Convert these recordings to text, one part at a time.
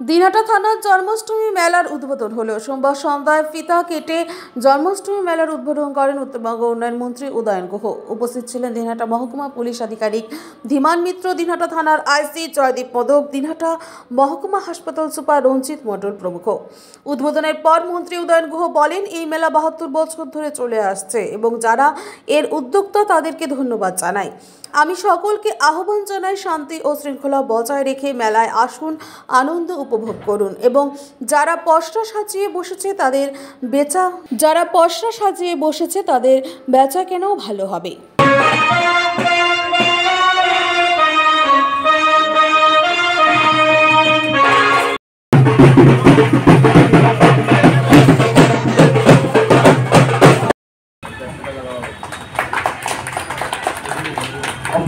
দিনহাটা থানার জন্মাষ্টমী মেলার উদ্বোধন হলো। সোমবার সন্ধ্যায় ফিতা কেটে জন্মাষ্টমী মেলার উদ্বোধন করেন উত্তরবঙ্গ উন্নয়ন মন্ত্রী উদয়ন গুহ। উপস্থিত ছিলেন দিনহাটা মহকুমা পুলিশ আধিকারিক ধীমান মিত্র, দিনহাটা থানার আইসি জয়দীপ পদক, দিনহাটা মহকুমা হাসপাতাল সুপার রঞ্জিত মণ্ডল প্রমুখ। উদ্বোধনের পর মন্ত্রী উদয়ন গুহ বলেন, এই মেলা 72 বছর ধরে চলে আসছে এবং যারা এর উদ্যোক্তা তাদেরকে ধন্যবাদ জানাই। আমি সকলকে আহ্বান জানাই, শান্তি ও শৃঙ্খলা বজায় রেখে মেলায় আসুন, আনন্দ উপভোগ করুন এবং যারা পসরা সাজিয়ে বসেছে তাদের বেচা কেনাও ভালো হবে।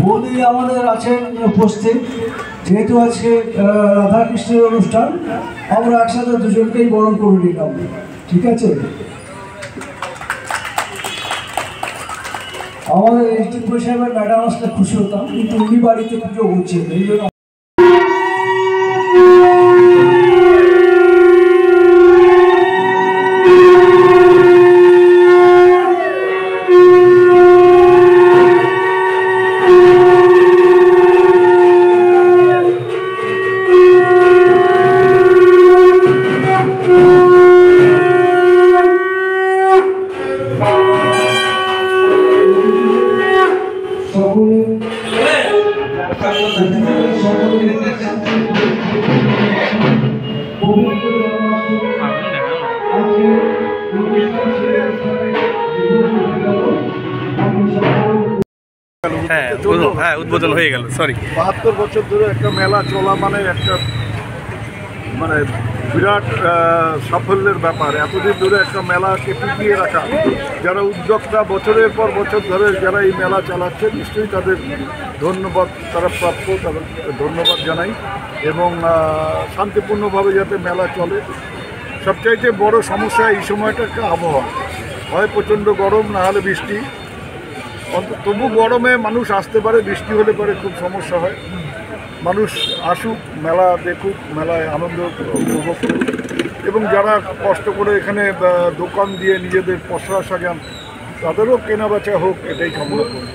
বৌদি আমাদের আছেন উপস্থিত, যেহেতু আজকে রাধাকৃষ্ণের অনুষ্ঠান, আমরা একসাথে দুজনকেই বরণ করে নিলাম, ঠিক আছে? আমাদের এসডিপি সাহেবের ম্যাডাম আসলে খুশি হতাম, কিন্তু উনি বাড়িতে পুজো করছেন, এই জন্য উদ্বোধন হয়ে গেল। 72 বছর ধরে একটা মেলা চলা মানে একটা বিরাট সাফল্যের ব্যাপার। এতদিন ধরে একটা মেলাকে টিকিয়ে রাখা, যারা উদ্যোক্তা বছরের পর বছর ধরে যারা এই মেলা চালাচ্ছে, নিশ্চয়ই তাদের ধন্যবাদ তারা প্রাপ্য, তাদের ধন্যবাদ জানাই। এবং শান্তিপূর্ণভাবে যাতে মেলা চলে। সবচাইতে বড় সমস্যা এই সময়টা একটা আবহাওয়া, হয় প্রচণ্ড গরম, না হলে বৃষ্টি। তবু গরমে মানুষ আসতে পারে, বৃষ্টি হলে পরে খুব সমস্যা হয়। মানুষ আসুক, মেলা দেখুক, মেলায় আনন্দ উপভোগ করুক এবং যারা কষ্ট করে এখানে দোকান দিয়ে নিজেদের পসরা সাজান, তাদেরও কেনাবেচা হোক, এটাই কামনা করি।